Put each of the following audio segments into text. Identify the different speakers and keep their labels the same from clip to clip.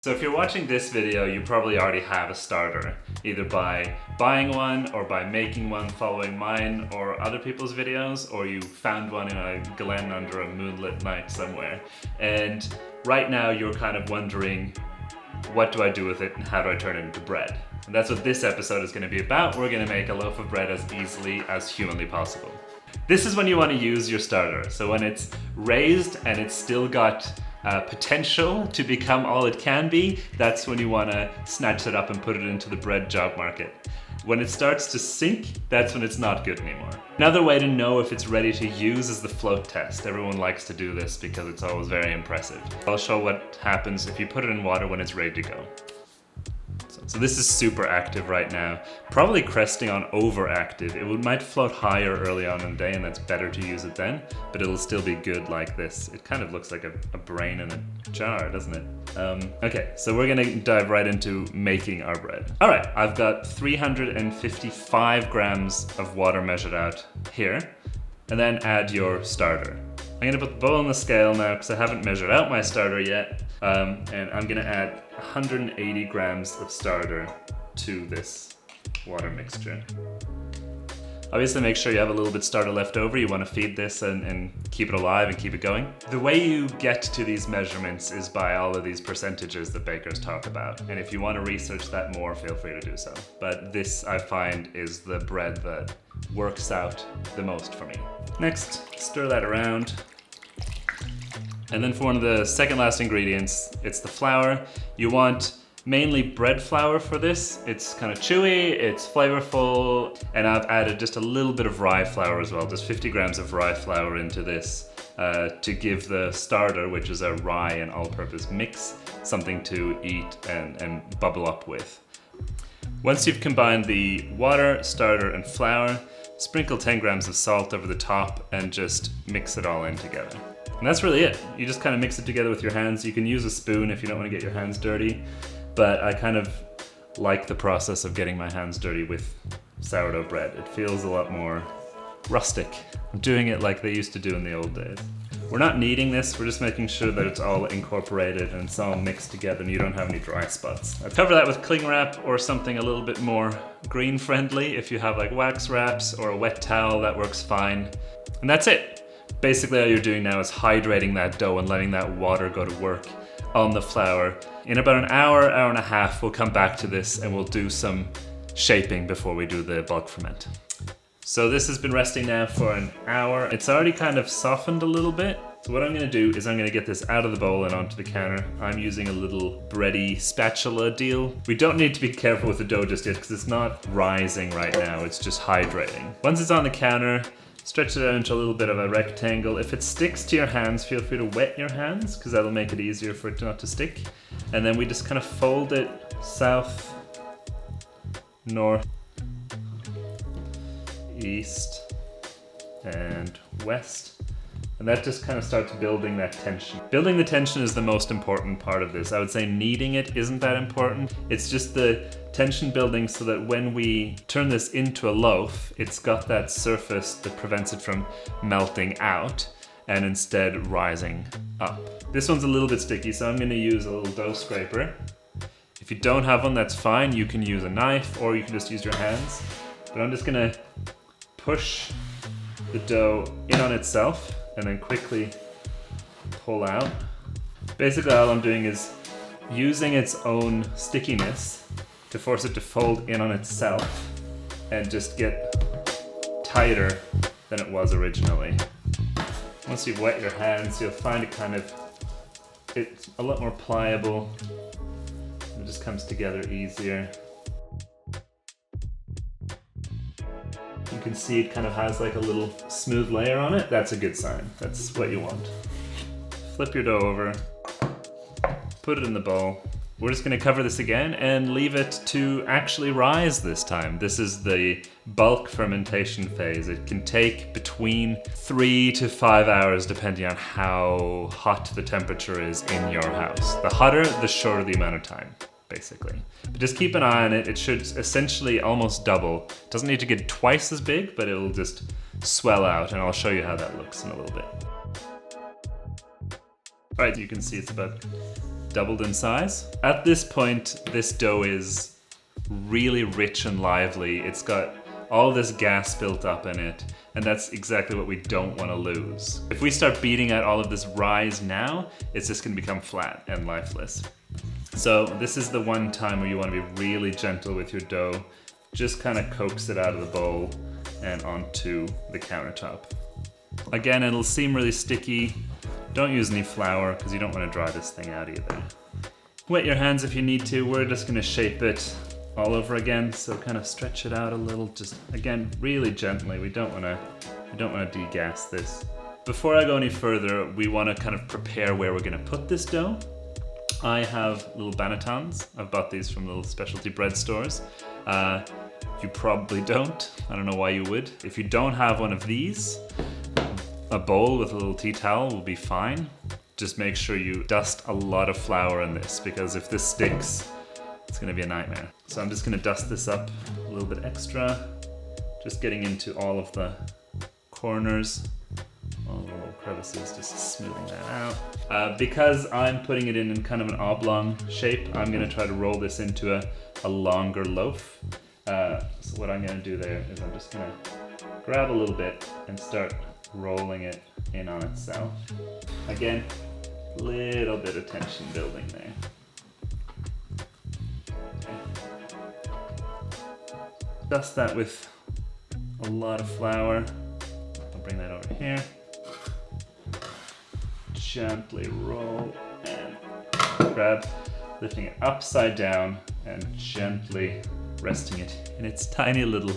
Speaker 1: So if you're watching this video, you probably already have a starter, either by buying one or by making one following mine or other people's videos, or you found one in a glen under a moonlit night somewhere. And right now you're kind of wondering, what do I do with it and how do I turn it into bread? And that's what this episode is going to be about. We're going to make a loaf of bread as easily as humanly possible. This is when you want to use your starter. So when it's raised and it's still got potential to become all it can be, that's when you want to snatch it up and put it into the bread job market. When it starts to sink, that's when it's not good anymore. Another way to know if it's ready to use is the float test. Everyone likes to do this because it's always very impressive. I'll show what happens if you put it in water when it's ready to go. So this is super active right now, probably cresting on overactive. It might float higher early on in the day and that's better to use it then, but it'll still be good like this. It kind of looks like a brain in a jar, doesn't it? Okay, so we're gonna dive right into making our bread. All right, I've got 355 grams of water measured out here, and then add your starter. I'm gonna put the bowl on the scale now because I haven't measured out my starter yet, and I'm gonna add 180 grams of starter to this water mixture. Obviously make sure you have a little bit starter left over. You want to feed this and keep it alive and keep it going. The way you get to these measurements is by all of these percentages that bakers talk about. And if you want to research that more, feel free to do so. But this, I find, is the bread that works out the most for me. Next, stir that around. And then for one of the second last ingredients, it's the flour. You want mainly bread flour for this. It's kind of chewy, it's flavorful, and I've added just a little bit of rye flour as well, just 50 grams of rye flour into this to give the starter, which is a rye and all-purpose mix, something to eat and bubble up with. Once you've combined the water, starter, and flour, sprinkle 10 grams of salt over the top and just mix it all in together. And that's really it. You just kind of mix it together with your hands. You can use a spoon if you don't want to get your hands dirty, but I kind of like the process of getting my hands dirty with sourdough bread. It feels a lot more rustic. I'm doing it like they used to do in the old days. We're not kneading this, we're just making sure that it's all incorporated and it's all mixed together and you don't have any dry spots. I cover that with cling wrap or something a little bit more green friendly. If you have like wax wraps or a wet towel, that works fine. And that's it. Basically all you're doing now is hydrating that dough and letting that water go to work on the flour. In about an hour, hour and a half, we'll come back to this and we'll do some shaping before we do the bulk ferment. So this has been resting now for an hour. It's already kind of softened a little bit. So what I'm gonna do is I'm gonna get this out of the bowl and onto the counter. I'm using a little bready spatula deal. We don't need to be careful with the dough just yet because it's not rising right now, it's just hydrating. Once it's on the counter, stretch it out into a little bit of a rectangle. If it sticks to your hands, feel free to wet your hands because that'll make it easier for it not to stick. And then we just kind of fold it south, north, east, and west. And that just kind of starts building that tension. Building the tension is the most important part of this. I would say kneading it isn't that important. It's just the tension building so that when we turn this into a loaf, it's got that surface that prevents it from melting out and instead rising up. This one's a little bit sticky, so I'm gonna use a little dough scraper. If you don't have one, that's fine. You can use a knife or you can just use your hands. But I'm just gonna push the dough in on itself and then quickly pull out. Basically all I'm doing is using its own stickiness to force it to fold in on itself and just get tighter than it was originally. Once you've wet your hands, you'll find it's a lot more pliable. It just comes together easier. You can see it kind of has like a little smooth layer on it. That's a good sign. That's what you want. Flip your dough over, put it in the bowl. We're just gonna cover this again and leave it to actually rise this time. This is the bulk fermentation phase. It can take between 3 to 5 hours depending on how hot the temperature is in your house. The hotter, the shorter the amount of time, basically. But just keep an eye on it. It should essentially almost double. It doesn't need to get twice as big, but it'll just swell out, and I'll show you how that looks in a little bit. All right, you can see it's about doubled in size. At this point, this dough is really rich and lively. It's got all this gas built up in it, and that's exactly what we don't want to lose. If we start beating out all of this rise now, it's just going to become flat and lifeless. So this is the one time where you want to be really gentle with your dough. Just kind of coax it out of the bowl and onto the countertop. Again, it'll seem really sticky. Don't use any flour because you don't want to dry this thing out either. Wet your hands if you need to. We're just going to shape it all over again, so kind of stretch it out a little, just again really gently. We don't want to degas this. Before I go any further, we want to kind of prepare where we're going to put this dough. I have little bannetons. I've bought these from little specialty bread stores. You probably don't. I don't know why you would. If you don't have one of these, a bowl with a little tea towel will be fine. Just make sure you dust a lot of flour in this, because if this sticks, it's gonna be a nightmare. So I'm just gonna dust this up a little bit extra, just getting into all of the corners, all the little crevices, just smoothing that out. Because I'm putting it in kind of an oblong shape, I'm gonna try to roll this into a longer loaf. So what I'm gonna do there is I'm just gonna grab a little bit and start rolling it in on itself. Again, little bit of tension building there. Dust that with a lot of flour. I'll bring that over here. Gently roll and grab, lifting it upside down and gently resting it in its tiny little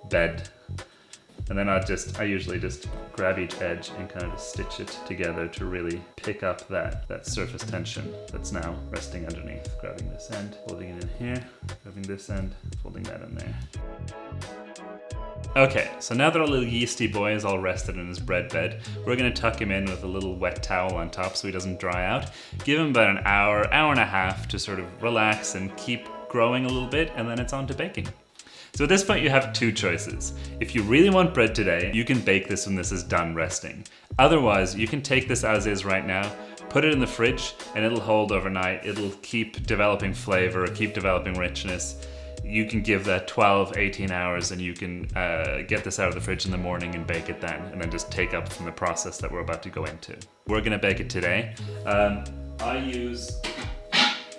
Speaker 1: bed. And then I usually just grab each edge and kind of just stitch it together to really pick up that surface tension that's now resting underneath. Grabbing this end, folding it in here, grabbing this end, folding that in there. Okay, so now that our little yeasty boy is all rested in his bread bed, we're gonna tuck him in with a little wet towel on top so he doesn't dry out. Give him about an hour, hour and a half to sort of relax and keep growing a little bit, and then it's on to baking. So at this point you have two choices. If you really want bread today, you can bake this when this is done resting. Otherwise, you can take this as is right now, put it in the fridge, and it'll hold overnight. It'll keep developing flavor, keep developing richness. You can give that 12, 18 hours and you can get this out of the fridge in the morning and bake it then, and then just take up from the process that we're about to go into. We're gonna bake it today. I use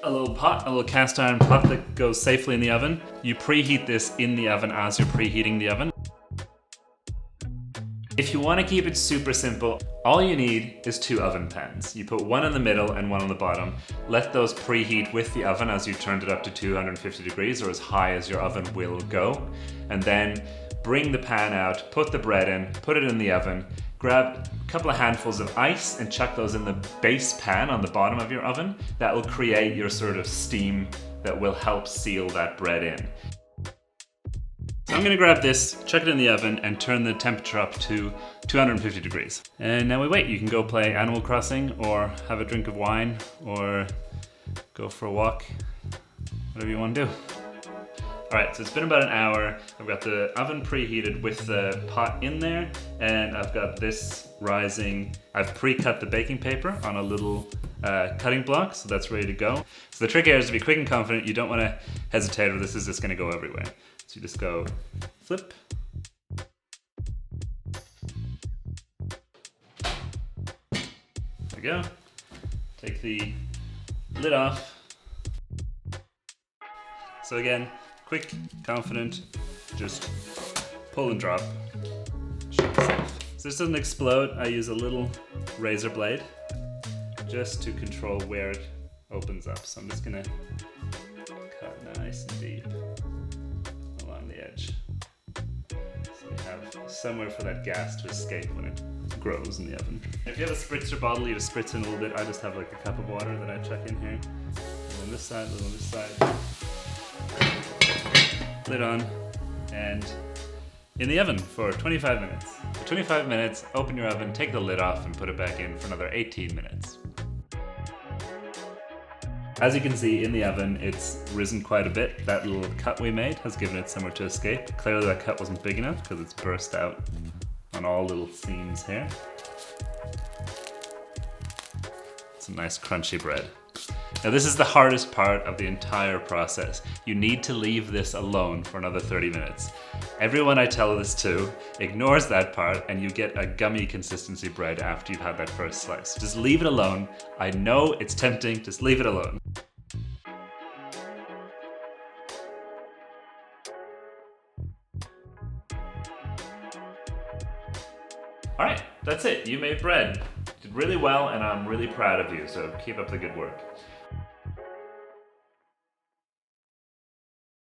Speaker 1: a little pot, a little cast iron pot that goes safely in the oven. You preheat this in the oven as you're preheating the oven. If you want to keep it super simple, all you need is 2 oven pans. You put one in the middle and one on the bottom. Let those preheat with the oven as you turned it up to 250 degrees, or as high as your oven will go. And then bring the pan out, put the bread in, put it in the oven, grab a couple of handfuls of ice and chuck those in the base pan on the bottom of your oven. That will create your sort of steam that will help seal that bread in. So I'm gonna grab this, chuck it in the oven, and turn the temperature up to 250 degrees. And now we wait. You can go play Animal Crossing, or have a drink of wine, or go for a walk, whatever you want to do. All right, so it's been about an hour. I've got the oven preheated with the pot in there, and I've got this rising. I've pre-cut the baking paper on a little cutting block, so that's ready to go. So the trick here is to be quick and confident. You don't want to hesitate, or this is just going to go everywhere. So you just go flip. There we go. Take the lid off. So again, quick, confident, just pull and drop. Should be safe. So this doesn't explode, I use a little razor blade just to control where it opens up. So I'm just gonna cut nice and deep along the edge. So we have somewhere for that gas to escape when it grows in the oven. If you have a spritzer bottle, you just spritz in a little bit. I just have like a cup of water that I chuck in here. And on this side, a little on this side. Lid on, and in the oven for 25 minutes. For 25 minutes, open your oven, take the lid off, and put it back in for another 18 minutes. As you can see in the oven, it's risen quite a bit. That little cut we made has given it somewhere to escape. Clearly that cut wasn't big enough because it's burst out on all little seams here. It's a nice crunchy bread. Now this is the hardest part of the entire process. You need to leave this alone for another 30 minutes. Everyone I tell this to ignores that part and you get a gummy consistency bread after you've had that first slice. Just leave it alone. I know it's tempting, just leave it alone. All right, that's it. You made bread. You did really well and I'm really proud of you, so keep up the good work.